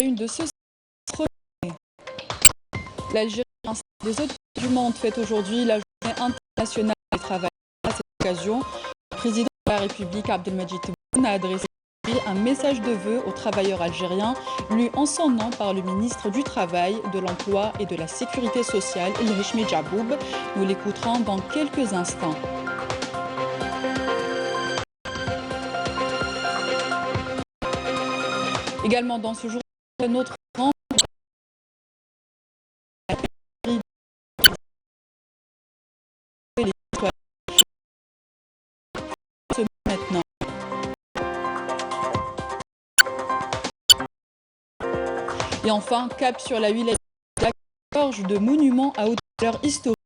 Une de ceux l'Algérie ainsi que les autres pays du monde fête aujourd'hui la journée internationale des travailleurs. À cette occasion, le président de la République Abdelmadjid Tebboune a adressé un message de vœux aux travailleurs algériens, lu en son nom par le ministre du Travail, de l'Emploi et de la Sécurité sociale, El Heshmi Djaboub. Nous l'écouterons dans quelques instants. Également dans ce jour, notre grand maintenant. Et enfin, cap sur la ville, la gorge de monuments à haute valeur historique.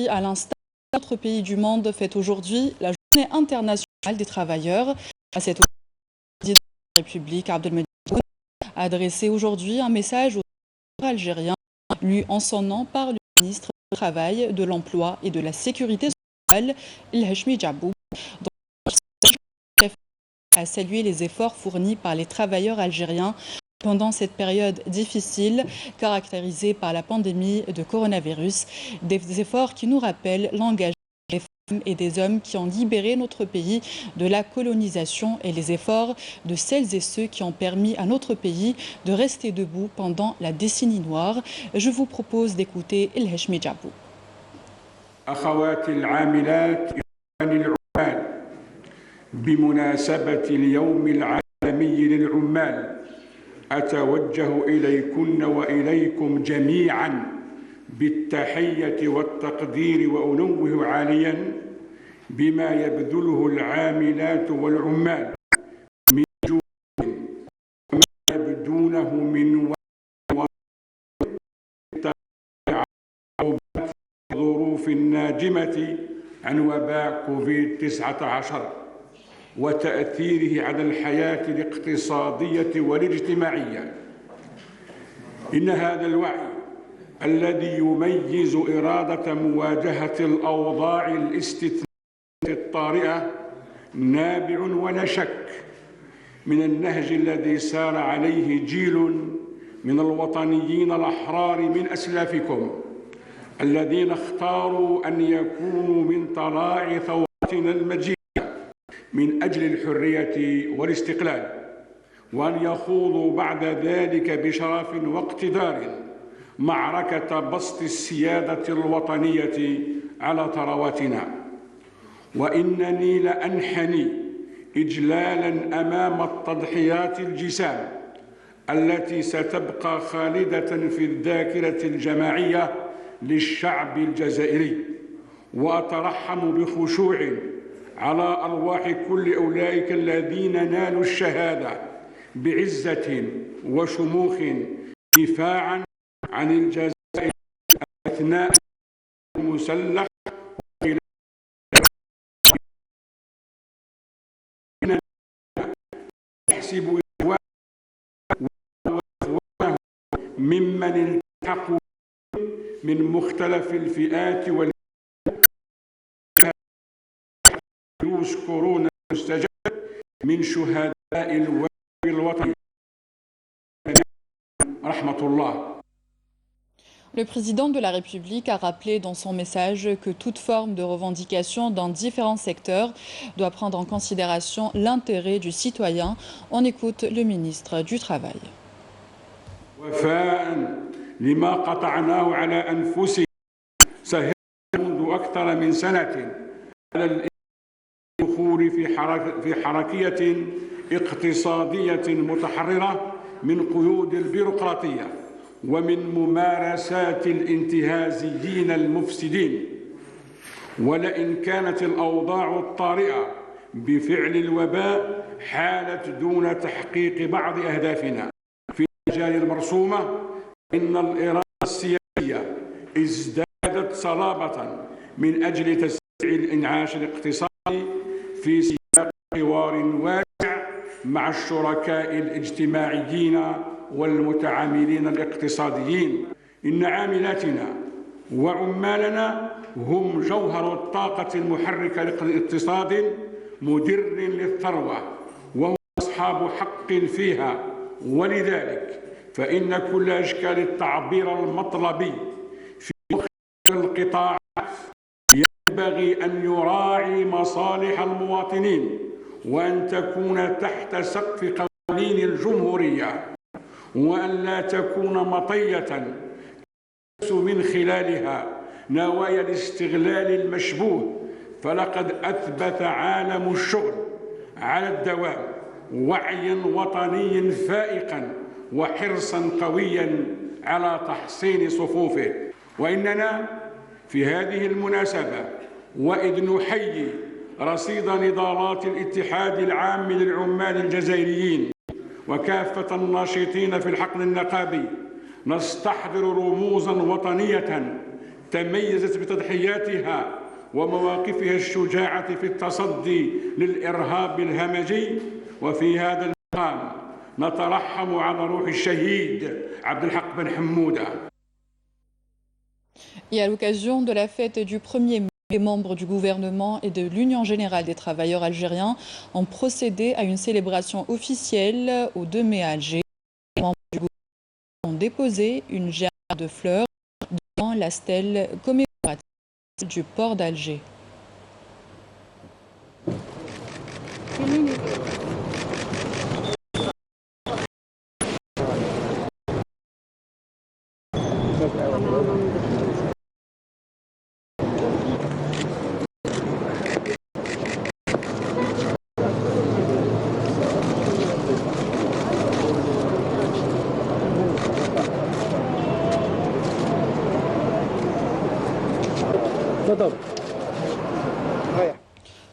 À l'instar d'autres pays du monde fête aujourd'hui la journée internationale des travailleurs. À cette occasion, le président de la République Abdelmadjid Tebboune a adressé aujourd'hui un message aux travailleurs algériens, lu en son nom par le ministre du Travail, de l'Emploi et de la Sécurité sociale, El Heshmi Djaboub, dont il a salué les efforts fournis par les travailleurs algériens pendant cette période difficile caractérisée par la pandémie de coronavirus, des efforts qui nous rappellent l'engagement des femmes et des hommes qui ont libéré notre pays de la colonisation et les efforts de celles et ceux qui ont permis à notre pays de rester debout pendant la décennie noire. Je vous propose d'écouter El Heshmi Djaboub. أخواتي العاملات إخواني العمال بمناسبة اليوم العالمي للعمال أتوجه إليكن وإليكم جميعا بالتحية والتقدير وأنوه عاليا بما يبذله العاملات والعمال من جهد وما يبدونه من الظروف الناجمة عن وباء كوفيد-19 وتأثيره على الحياة الاقتصادية والاجتماعية. إن هذا الوعي الذي يميز إرادة مواجهة الأوضاع الاستثنائية الطارئة نابع ولا شك من النهج الذي سار عليه جيل من الوطنيين الأحرار من أسلافكم الذين اختاروا أن يكونوا من طلاع ثورتنا المجيدة من أجل الحرية والاستقلال، وأن يخوضوا بعد ذلك بشرف واقتدار معركة بسط السيادة الوطنية على ثرواتنا. وإنني لأنحني إجلالا أمام التضحيات الجسام التي ستبقى خالدة في الذاكرة الجماعية للشعب الجزائري، وأترحم بخشوع على أرواح كل أولئك الذين نالوا الشهادة بعزة وشموخ دفاعا عن الجزائر أثناء المسلح. يحسب ممن التحقوا من مختلف الفئات فيروس كورونا المستجد من شهداء الوطن الوطني رحمة الله. Le président de la République a rappelé dans son message que toute forme de revendication dans différents secteurs doit prendre en considération l'intérêt du citoyen. On écoute le ministre du Travail. وفاء لما قطعناه على أنفسنا سهرنا منذ أكثر من سنة على الدخول في حركية اقتصادية متحررة من قيود البيروقراطية ومن ممارسات الانتهازيين المفسدين. ولئن كانت الأوضاع الطارئة بفعل الوباء حالت دون تحقيق بعض أهدافنا في المجال المرسومة، إن الإرادة السياسية ازدادت صلابة من أجل تسريع الإنعاش الاقتصادي في سياق حوار واسع مع الشركاء الاجتماعيين والمتعاملين الاقتصاديين. إن عاملاتنا وعمالنا هم جوهر الطاقة المحركة لاقتصاد مدر للثروة، وهم أصحاب حق فيها، ولذلك فإن كل أشكال التعبير المطلبي في القطاع ينبغي أن يراعي مصالح المواطنين، وأن تكون تحت سقف قوانين الجمهورية، وأن لا تكون مطية من خلالها نوايا الاستغلال المشبوه. فلقد أثبت عالم الشغل على الدوام وعيا وطنيا فائقا وحرصا قويا على تحصين صفوفه. وإننا في هذه المناسبة وإذ نحيي رصيد نضالات الاتحاد العام للعمال الجزائريين وكافة الناشطين في الحقل النقابي، نستحضر رموزا وطنية تميزت بتضحياتها ومواقفها الشجاعة في التصدي للإرهاب الهمجي. وفي هذا المقام نترحم على روح الشهيد عبد الحق بن حمودة. Et à l'occasion de la fête du 1er mai, les membres du gouvernement et de l'Union générale des travailleurs algériens ont procédé à une célébration officielle au 2 mai à Alger. Les membres du gouvernement ont déposé une gerbe de fleurs devant la stèle commémorative du port d'Alger.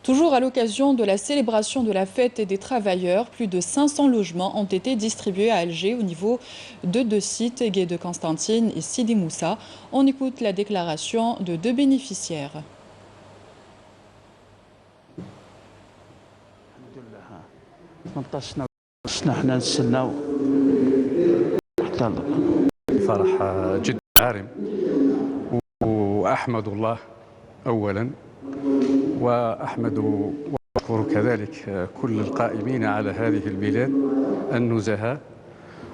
Toujours à l'occasion de la célébration de la fête des travailleurs, plus de 500 logements ont été distribués à Alger au niveau de 2 sites, Gué de Constantine et Sidi Moussa. On écoute la déclaration de 2 bénéficiaires. فرح جدا عارم وأحمد الله أولا، وأحمد وأشكر كذلك كل القائمين على هذه البلاد النزهاء،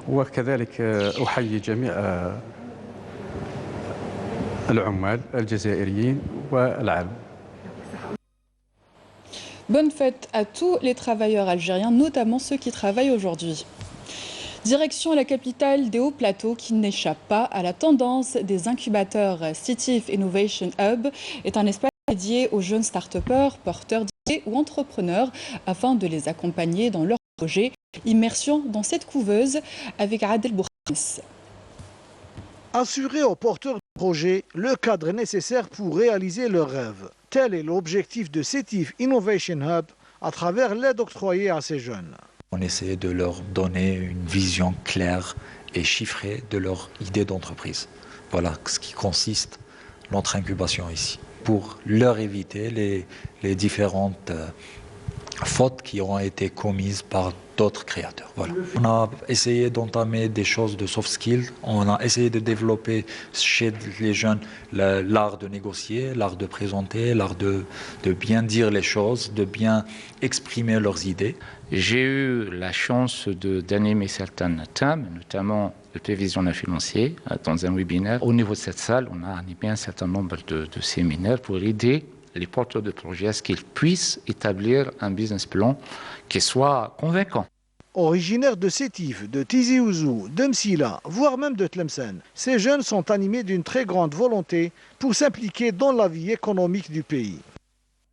وكذلك أحيي جميع العمال الجزائريين والعالم. Bonne fête à tous les travailleurs algériens, notamment ceux qui travaillent aujourd'hui. Direction la capitale des Hauts-Plateaux qui n'échappe pas à la tendance des incubateurs. Citif Innovation Hub est un espace dédié aux jeunes start-upers, porteurs d'idées ou entrepreneurs afin de les accompagner dans leurs projets. Immersion dans cette couveuse avec Adel Boukhams. Assurer aux porteurs de projets le cadre nécessaire pour réaliser leurs rêves. Tel est l'objectif de Citif Innovation Hub à travers l'aide octroyée à ces jeunes. On essaie de leur donner une vision claire et chiffrée de leur idée d'entreprise. Voilà ce qui consiste notre incubation ici, pour leur éviter les différentes fautes qui ont été commises par d'autres créateurs. Voilà. On a essayé d'entamer des choses de soft skills, on a essayé de développer chez les jeunes l'art de négocier, l'art de présenter, l'art de bien dire les choses, de bien exprimer leurs idées. J'ai eu la chance d'animer certains thèmes, notamment de prévision financière, dans un webinaire. Au niveau de cette salle, on a animé un certain nombre de séminaires pour aider les porteurs de projets à ce qu'ils puissent établir un business plan qui soit convaincant. Originaires de Sétif, de Tizi Ouzou, de Msila, voire même de Tlemcen, ces jeunes sont animés d'une très grande volonté pour s'impliquer dans la vie économique du pays.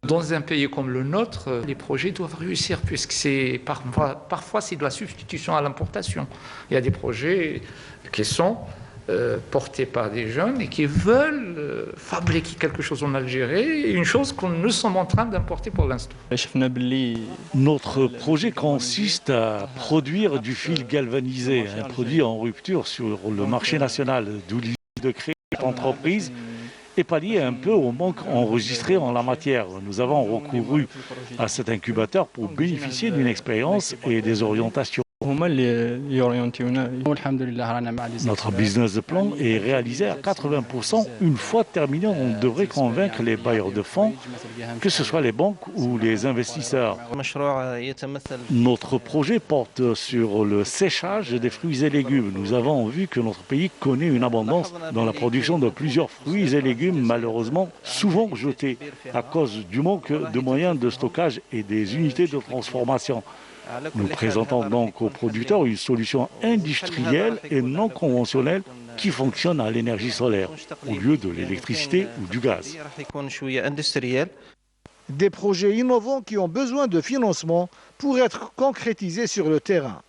Dans un pays comme le nôtre, les projets doivent réussir puisque c'est parfois c'est de la substitution à l'importation. Il y a des projets qui sont portés par des jeunes et qui veulent fabriquer quelque chose en Algérie, une chose que nous sommes en train d'importer pour l'instant. Notre projet consiste à produire du fil galvanisé, un produit en rupture sur le marché national, d'où l'idée de créer cette entreprise et pallier un peu au manque enregistré en la matière. Nous avons recouru à cet incubateur pour bénéficier d'une expérience et des orientations. Notre business plan est réalisé à 80%. Une fois terminé, on devrait convaincre les bailleurs de fonds, que ce soit les banques ou les investisseurs. Notre projet porte sur le séchage des fruits et légumes. Nous avons vu que notre pays connaît une abondance dans la production de plusieurs fruits et légumes, malheureusement souvent jetés à cause du manque de moyens de stockage et des unités de transformation. Nous présentons donc aux producteurs une solution industrielle et non conventionnelle qui fonctionne à l'énergie solaire au lieu de l'électricité ou du gaz. Des projets innovants qui ont besoin de financement pour être concrétisés sur le terrain.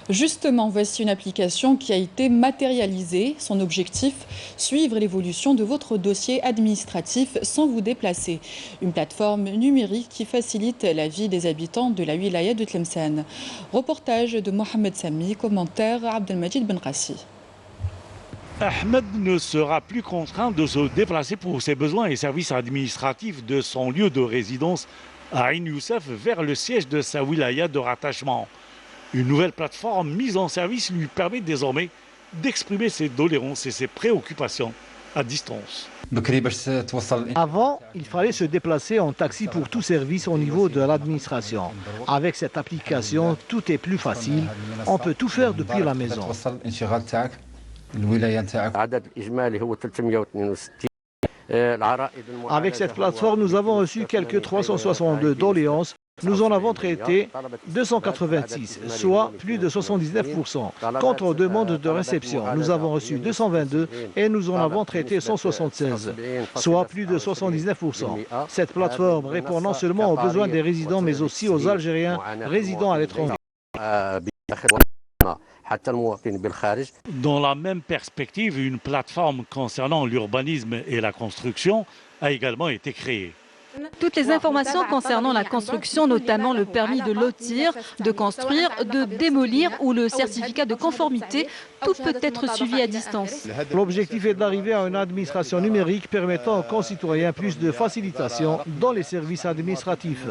Justement, voici une application qui a été matérialisée. Son objectif, suivre l'évolution de votre dossier administratif sans vous déplacer. Une plateforme numérique qui facilite la vie des habitants de la wilaya de Tlemcen. Reportage de Mohamed Sami, commentaire Abdelmajid Benrassi. Ahmed ne sera plus contraint de se déplacer pour ses besoins et services administratifs de son lieu de résidence à Ain Youssef vers le siège de sa wilaya de rattachement. Une nouvelle plateforme mise en service lui permet désormais d'exprimer ses doléances et ses préoccupations à distance. Avant, il fallait se déplacer en taxi pour tout service au niveau de l'administration. Avec cette application, tout est plus facile. On peut tout faire depuis la maison. Avec cette plateforme, nous avons reçu quelques 362 doléances. Nous en avons traité 286, soit plus de 79%. Quant aux demandes de réception, nous avons reçu 222 et nous en avons traité 176, soit plus de 79%. Cette plateforme répond non seulement aux besoins des résidents, mais aussi aux Algériens résidant à l'étranger. Dans la même perspective, une plateforme concernant l'urbanisme et la construction a également été créée. Toutes les informations concernant la construction, notamment le permis de lotir, de construire, de démolir ou le certificat de conformité, tout peut être suivi à distance. L'objectif est d'arriver à une administration numérique permettant aux concitoyens plus de facilitation dans les services administratifs.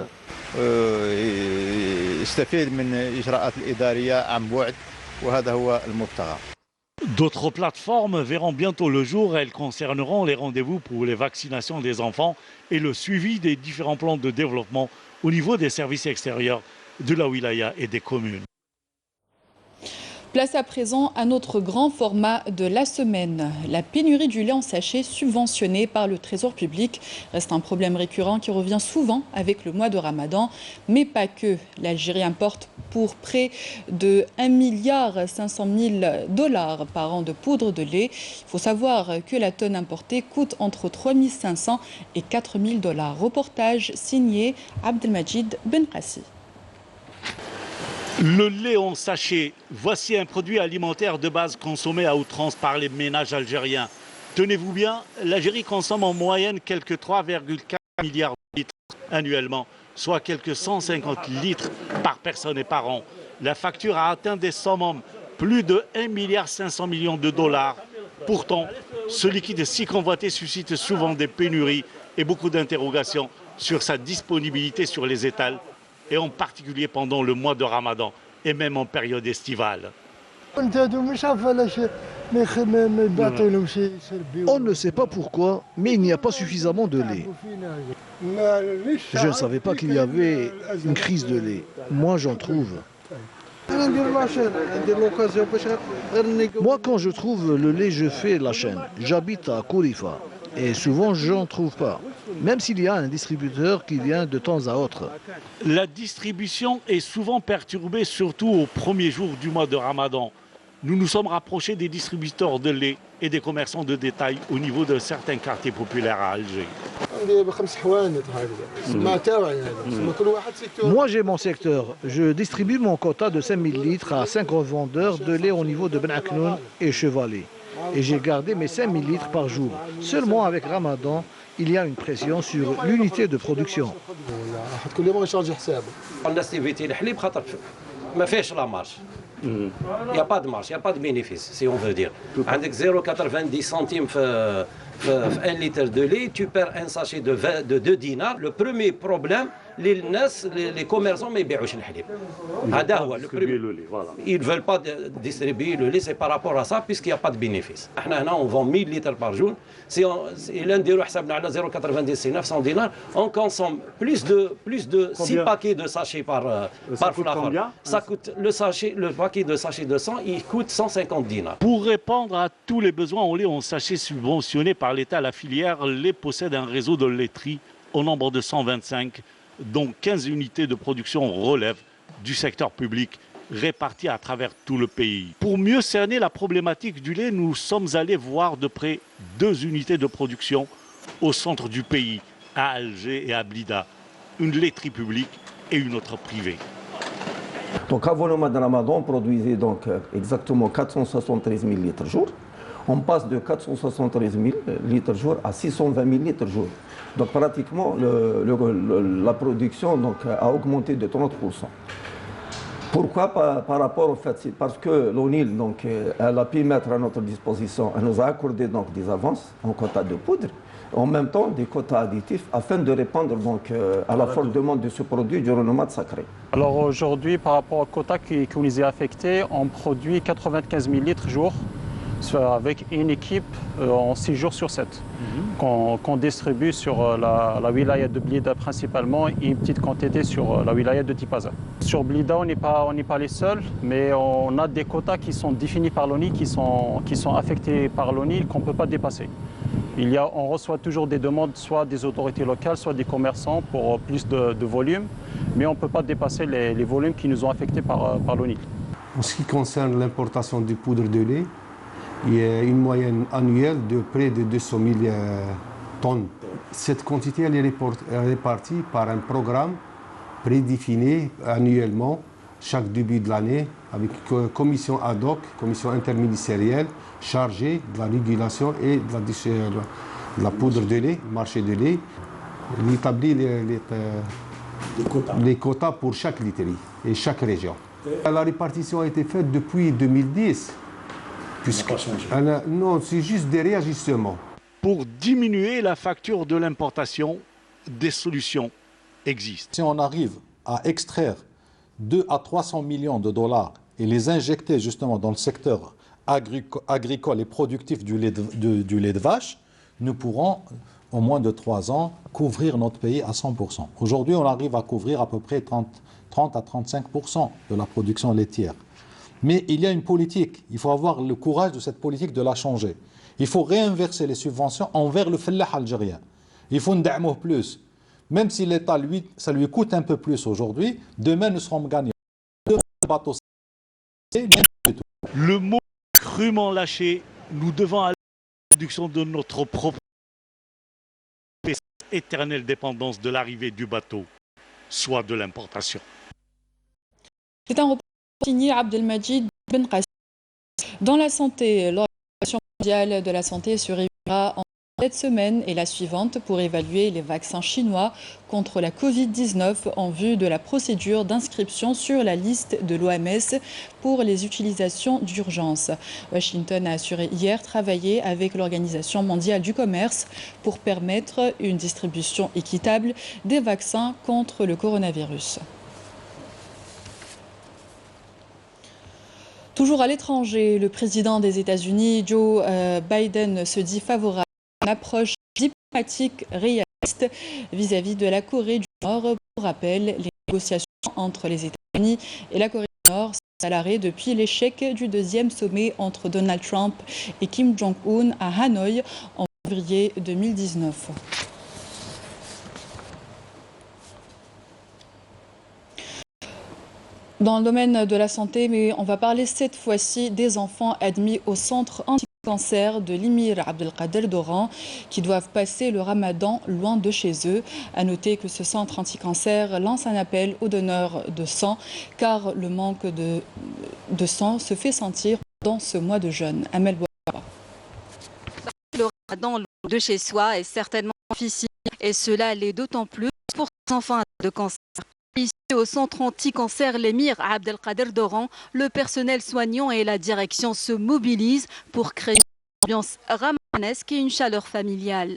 D'autres plateformes verront bientôt le jour. Elles concerneront les rendez-vous pour les vaccinations des enfants et le suivi des différents plans de développement au niveau des services extérieurs de la wilaya et des communes. Place à présent à notre grand format de la semaine. La pénurie du lait en sachet subventionné par le Trésor public reste un problème récurrent qui revient souvent avec le mois de Ramadan, mais pas que. L'Algérie importe pour près de 1,5 milliard de $ par an de poudre de lait. Il faut savoir que la tonne importée coûte entre 3 500 et 4 000 $. Reportage signé Abdelmajid Benrassi. Le lait en sachet, voici un produit alimentaire de base consommé à outrance par les ménages algériens. Tenez-vous bien, l'Algérie consomme en moyenne quelques 3,4 milliards de litres annuellement, soit quelques 150 litres par personne et par an. La facture a atteint des summums, plus de 1,5 milliard de $. Pourtant, ce liquide si convoité suscite souvent des pénuries et beaucoup d'interrogations sur sa disponibilité sur les étals, et en particulier pendant le mois de Ramadan et même en période estivale. On ne sait pas pourquoi, mais il n'y a pas suffisamment de lait. Je ne savais pas qu'il y avait une crise de lait. Moi, j'en trouve. Moi, quand je trouve le lait, je fais la chaîne. J'habite à Kourifa et souvent, je n'en trouve pas. Même s'il y a un distributeur qui vient de temps à autre. La distribution est souvent perturbée, surtout au premier jour du mois de Ramadan. Nous nous sommes rapprochés des distributeurs de lait et des commerçants de détail au niveau de certains quartiers populaires à Alger. Moi, j'ai mon secteur. Je distribue mon quota de 5 000 litres à 5 revendeurs de lait au niveau de Ben Aknoun et Chevalet. Et j'ai gardé mes 5 000 litres par jour. Seulement avec Ramadan, il y a une pression sur l'unité de production. Il n'y a pas de marge, il n'y a pas de bénéfice, si on veut dire. Avec 0,90 centimes 1 litre de lait, tu perds un sachet de 2 dinars. Le premier problème, les commerçants ne veulent pas distribuer le lait. Ils ne veulent pas distribuer le lait, c'est par rapport à ça, puisqu'il n'y a pas de bénéfice. On vend 1000 litres par jour. Si l'un des 0,90, c'est 900 dinars, on consomme plus de 6 paquets de sachets par flacon. Ça coûte le paquet de sachets de 100, il coûte 150 dinars. Pour répondre à tous les besoins en lait en sachet subventionnés par l'État, la filière lait possède un réseau de laiteries au nombre de 125, dont 15 unités de production relèvent du secteur public répartis à travers tout le pays. Pour mieux cerner la problématique du lait, nous sommes allés voir de près 2 unités de production au centre du pays, à Alger et à Blida, une laiterie publique et une autre privée. Donc avant le mois de Ramadan, on produisait donc exactement 473 000 litres jour. On passe de 473 000 litres jour à 620 000 litres jour. Donc pratiquement, la production donc, a augmenté de 30%. Pourquoi par rapport au fait? Parce que l'ONIL, donc, elle a pu mettre à notre disposition, elle nous a accordé donc, des avances en quota de poudre, en même temps des quotas additifs, afin de répondre donc, à la forte demande de ce produit durant le mois de Sacré. Alors aujourd'hui, par rapport au quota qui nous est affecté, on produit 95 000 litres jour, avec une équipe en 6 jours sur 7, qu'on distribue sur la wilaya de Blida principalement et une petite quantité sur la wilaya de Tipaza. Sur Blida, on n'est pas les seuls, mais on a des quotas qui sont définis par l'ONIL, qui sont affectés par l'ONIL, qu'on ne peut pas dépasser. On reçoit toujours des demandes, soit des autorités locales, soit des commerçants pour plus de volume, mais on ne peut pas dépasser les volumes qui nous ont affectés par l'ONIL. En ce qui concerne l'importation de poudre de lait, il y a une moyenne annuelle de près de 200 000 tonnes. Cette quantité elle est répartie par un programme prédéfini annuellement, chaque début de l'année, avec une commission ad hoc, commission interministérielle, chargée de la régulation et de la poudre de lait, marché de lait. Il établit les quotas pour chaque literie et chaque région. La répartition a été faite depuis 2010. Non, c'est juste des réajustements. Pour diminuer la facture de l'importation, des solutions existent. Si on arrive à extraire 200 à 300 millions de dollars et les injecter justement dans le secteur agricole et productif du lait de vache, nous pourrons, en moins de 3 ans, couvrir notre pays à 100%. Aujourd'hui, on arrive à couvrir à peu près 30 à 35% de la production laitière. Mais il y a une politique, il faut avoir le courage de cette politique de la changer. Il faut réinverser les subventions envers le fellah algérien. Il faut nda'mouh plus. Même si l'État, lui, ça lui coûte un peu plus aujourd'hui, demain nous serons gagnants. Le mot crûment lâché, nous devons aller à la réduction de notre propre éternelle dépendance de l'arrivée du bateau, soit de l'importation. C'est un reportage signé Abdelmajid Ben Qassim. Dans la santé, l'Organisation mondiale de la santé se réunira en cette semaine et la suivante pour évaluer les vaccins chinois contre la Covid-19 en vue de la procédure d'inscription sur la liste de l'OMS pour les utilisations d'urgence. Washington a assuré hier travailler avec l'Organisation mondiale du commerce pour permettre une distribution équitable des vaccins contre le coronavirus. Toujours à l'étranger, le président des États-Unis, Joe Biden, se dit favorable à une approche diplomatique réaliste vis-à-vis de la Corée du Nord. Pour rappel, les négociations entre les États-Unis et la Corée du Nord sont à l'arrêt depuis l'échec du deuxième sommet entre Donald Trump et Kim Jong-un à Hanoï en février 2019. Dans le domaine de la santé, mais on va parler cette fois-ci des enfants admis au centre anti-cancer de l'Émir Abdelkader d'Oran qui doivent passer le ramadan loin de chez eux. À noter que ce centre anti-cancer lance un appel aux donneurs de sang car le manque de sang se fait sentir dans ce mois de jeûne. Amel Bouaba. Le ramadan loin de chez soi est certainement difficile et cela l'est d'autant plus pour les enfants de cancer. Ici, au centre anti-cancer l'émir Abdelkader Doran, le personnel soignant et la direction se mobilisent pour créer une ambiance ramanesque et une chaleur familiale.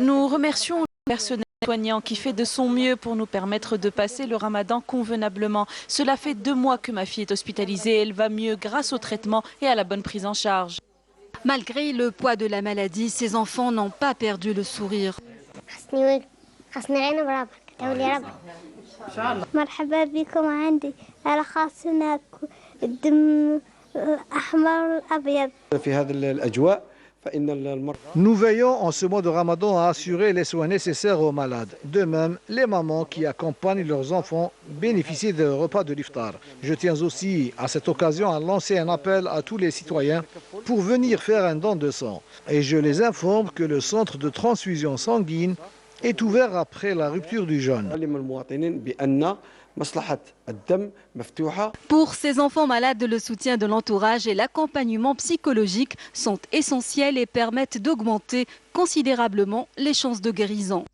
Nous remercions le personnel soignant qui fait de son mieux pour nous permettre de passer le ramadan convenablement. Cela fait 2 mois que ma fille est hospitalisée. Elle va mieux grâce au traitement et à la bonne prise en charge. Malgré le poids de la maladie, ces enfants n'ont pas perdu le sourire. مرحبا بكم عندي على خاصنا الدم الأحمر والأبيض في هذه الأجواء. Nous veillons en ce mois de Ramadan à assurer les soins nécessaires aux malades. De même, les mamans qui accompagnent leurs enfants bénéficient des repas de l'iftar. Je tiens aussi à cette occasion à lancer un appel à tous les citoyens pour venir faire un don de sang. Et je les informe que le centre de transfusion sanguine est ouvert après la rupture du jeûne. Pour ces enfants malades, le soutien de l'entourage et l'accompagnement psychologique sont essentiels et permettent d'augmenter considérablement les chances de guérison.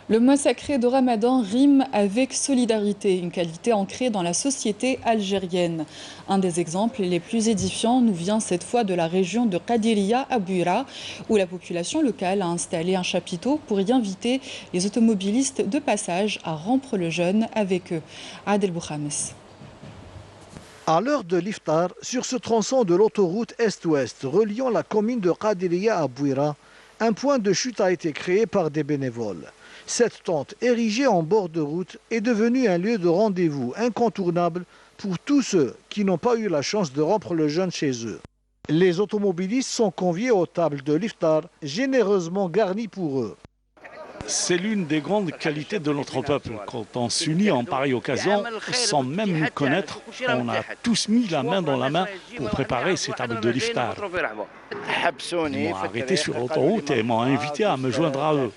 Le mois sacré de Ramadan rime avec solidarité, une qualité ancrée dans la société algérienne. Un des exemples les plus édifiants nous vient cette fois de la région de Qadiriya à Bouira, où la population locale a installé un chapiteau pour y inviter les automobilistes de passage à rompre le jeûne avec eux. Adel Bouhames. À l'heure de l'iftar, sur ce tronçon de l'autoroute Est-Ouest reliant la commune de Qadiriya à Bouira, un point de chute a été créé par des bénévoles. Cette tente érigée en bord de route est devenue un lieu de rendez-vous incontournable pour tous ceux qui n'ont pas eu la chance de rompre le jeûne chez eux. Les automobilistes sont conviés aux tables de l'iftar, généreusement garnies pour eux. C'est l'une des grandes qualités de notre peuple. Quand on s'unit en pareille occasion, sans même nous connaître, on a tous mis la main dans la main pour préparer ces tables de l'iftar. Ils m'ont arrêté sur l'autoroute et m'ont invité à me joindre à eux.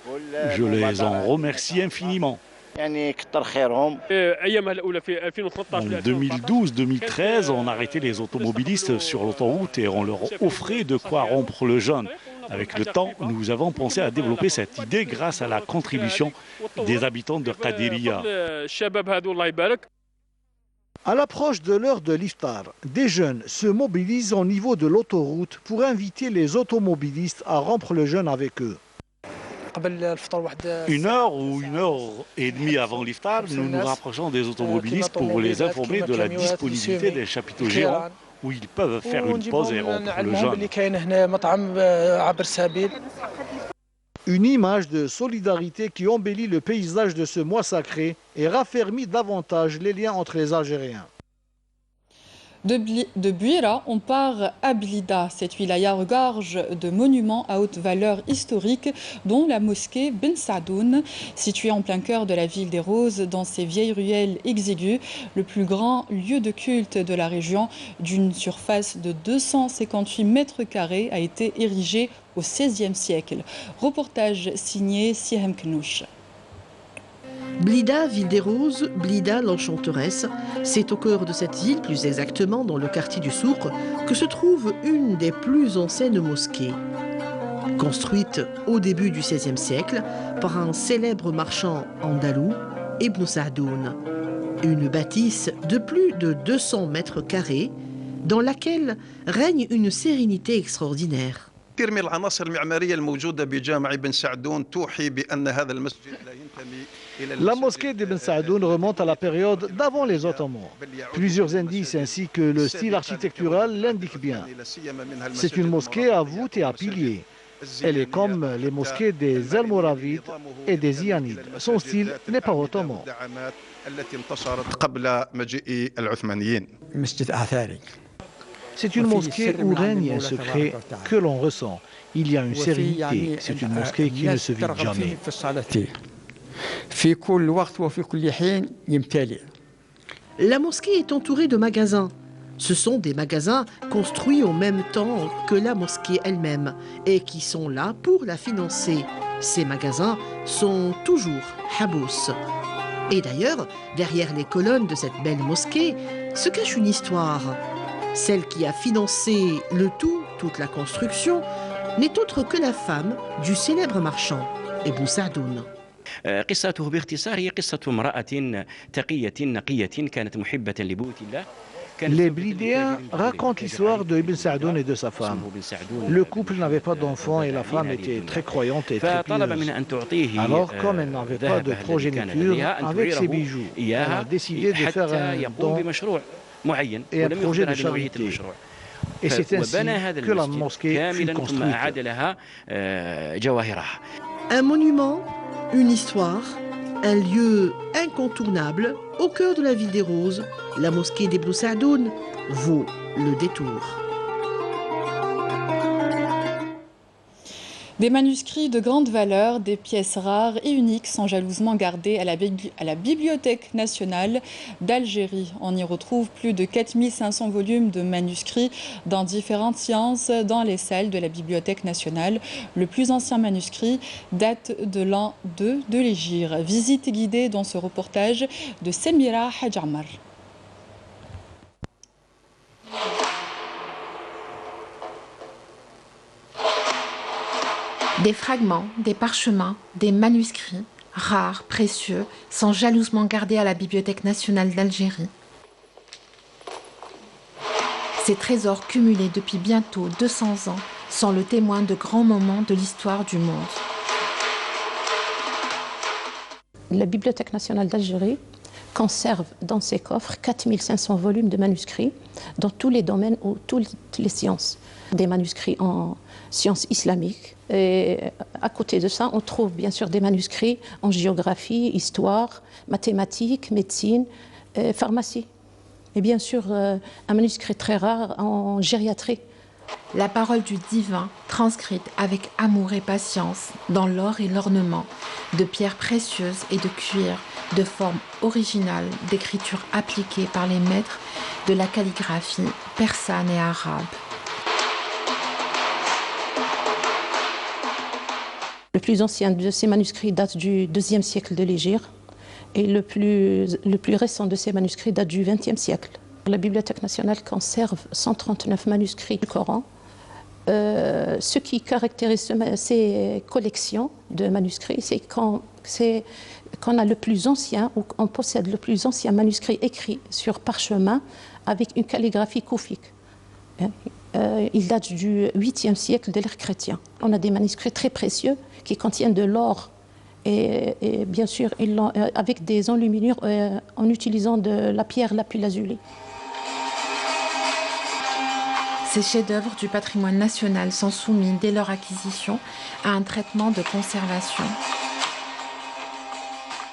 Je les en remercie infiniment. En 2012-2013, on arrêtait les automobilistes sur l'autoroute et on leur offrait de quoi rompre le jeûne. Avec le temps, nous avons pensé à développer cette idée grâce à la contribution des habitants de Qadiriya. À l'approche de l'heure de l'iftar, des jeunes se mobilisent au niveau de l'autoroute pour inviter les automobilistes à rompre le jeûne avec eux. 1 heure ou 1 heure et demie avant l'iftar, nous nous rapprochons des automobilistes pour les informer de la disponibilité des chapiteaux géants où ils peuvent faire une pause et rompre le jeûne. Une image de solidarité qui embellit le paysage de ce mois sacré et raffermit davantage les liens entre les Algériens. De Bouira, on part à Blida. Cette wilaya regorge de monuments à haute valeur historique, dont la mosquée Ben Sadoun, située en plein cœur de la ville des Roses, dans ses vieilles ruelles exiguës, le plus grand lieu de culte de la région, d'une surface de 258 mètres carrés, a été érigé au XVIe siècle. Reportage signé Sihem Knouch. Blida, ville des Roses, Blida, l'enchanteresse, c'est au cœur de cette ville, plus exactement dans le quartier du Souk, que se trouve une des plus anciennes mosquées. Construite au début du XVIe siècle par un célèbre marchand andalou, Ibn Sadoun. Une bâtisse de plus de 200 mètres carrés dans laquelle règne une sérénité extraordinaire. La mosquée d'Ibn Sadoun remonte à la période d'avant les Ottomans. Plusieurs indices ainsi que le style architectural l'indiquent bien. C'est une mosquée à voûte et à piliers. Elle est comme les mosquées des Almoravides et des Ianides. Son style n'est pas ottoman. C'est une mosquée où règne un secret que l'on ressent. Il y a une sérénité. C'est une mosquée qui ne se vide jamais. La mosquée est entourée de magasins. Ce sont des magasins construits en même temps que la mosquée elle-même et qui sont là pour la financer. Ces magasins sont toujours habous. Et d'ailleurs, derrière les colonnes de cette belle mosquée se cache une histoire. Celle qui a financé le tout, toute la construction, n'est autre que la femme du célèbre marchand, Ibn Sadoun. قصته باختصار هي قصة امرأة تقية نقية كانت محبة لبيوت الله. Les Blidéens racontent l'histoire de Ibn Sa'doun et de sa femme. Le couple n'avait pas d'enfants et la femme était très croyante et très pieuse. Alors, comme elle n'avait pas de progéniture, avec ses bijoux, elle a décidé de faire un don et un projet de charité. Et c'est ainsi que la mosquée fut construite. Un monument, une histoire, un lieu incontournable au cœur de la ville des Roses, la mosquée d'Ibn Sa'doun vaut le détour. Des manuscrits de grande valeur, des pièces rares et uniques sont jalousement gardées à la Bibliothèque nationale d'Algérie. On y retrouve plus de 4500 volumes de manuscrits dans différentes sciences dans les salles de la Bibliothèque nationale. Le plus ancien manuscrit date de l'an 2 de l'Hégire. Visite guidée dans ce reportage de Semira Hadjamar. Des fragments, des parchemins, des manuscrits, rares, précieux, sont jalousement gardés à la Bibliothèque nationale d'Algérie. Ces trésors cumulés depuis bientôt 200 ans sont le témoin de grands moments de l'histoire du monde. La Bibliothèque nationale d'Algérie conserve dans ses coffres 4500 volumes de manuscrits dans tous les domaines ou toutes les sciences. Des manuscrits en sciences islamiques. Et à côté de ça, on trouve bien sûr des manuscrits en géographie, histoire, mathématiques, médecine, pharmacie. Et bien sûr, un manuscrit très rare en gériatrie. La parole du divin, transcrite avec amour et patience dans l'or et l'ornement, de pierres précieuses et de cuir, de formes originales, d'écriture appliquée par les maîtres de la calligraphie persane et arabe. Le plus ancien de ces manuscrits date du IIe siècle de l'Hégire et le plus récent de ces manuscrits date du XXe siècle. La Bibliothèque nationale conserve 139 manuscrits du Coran. Ce qui caractérise ces collections de manuscrits, c'est qu'on a le plus ancien, ou on possède le plus ancien manuscrit écrit sur parchemin avec une calligraphie koufique. Il date du 8e siècle de l'ère chrétien. On a des manuscrits très précieux qui contiennent de l'or et bien sûr avec des enluminures en utilisant de la pierre lapis-lazuli. Ces chefs-d'œuvre du patrimoine national sont soumis dès leur acquisition à un traitement de conservation.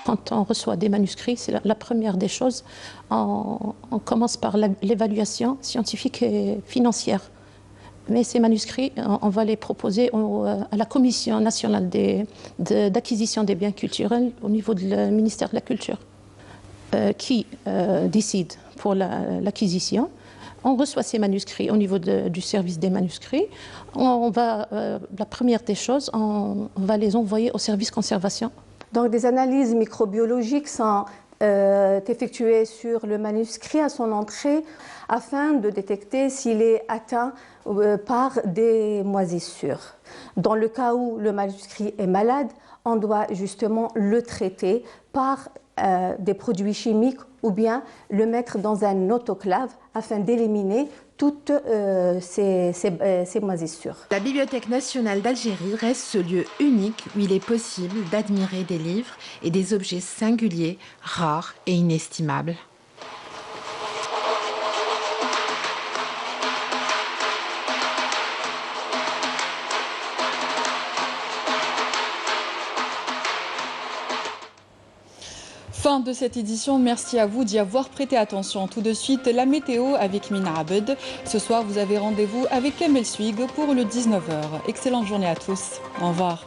Quand on reçoit des manuscrits, c'est la première des choses. On commence par l'évaluation scientifique et financière. Mais ces manuscrits, on va les proposer à la Commission nationale d'acquisition des biens culturels au niveau du ministère de la Culture, qui décide pour l'acquisition. On reçoit ces manuscrits au niveau du service des manuscrits. La première des choses, on va les envoyer au service conservation. Donc des analyses microbiologiques sont effectuées sur le manuscrit à son entrée afin de détecter s'il est atteint par des moisissures. Dans le cas où le manuscrit est malade, on doit justement le traiter par des produits chimiques ou bien le mettre dans un autoclave afin d'éliminer toutes ces moisissures. La Bibliothèque nationale d'Algérie reste ce lieu unique où il est possible d'admirer des livres et des objets singuliers, rares et inestimables. Fin de cette édition, merci à vous d'y avoir prêté attention. Tout de suite, la météo avec Mina Abed. Ce soir, vous avez rendez-vous avec Kamel Suig pour le 19h. Excellente journée à tous. Au revoir.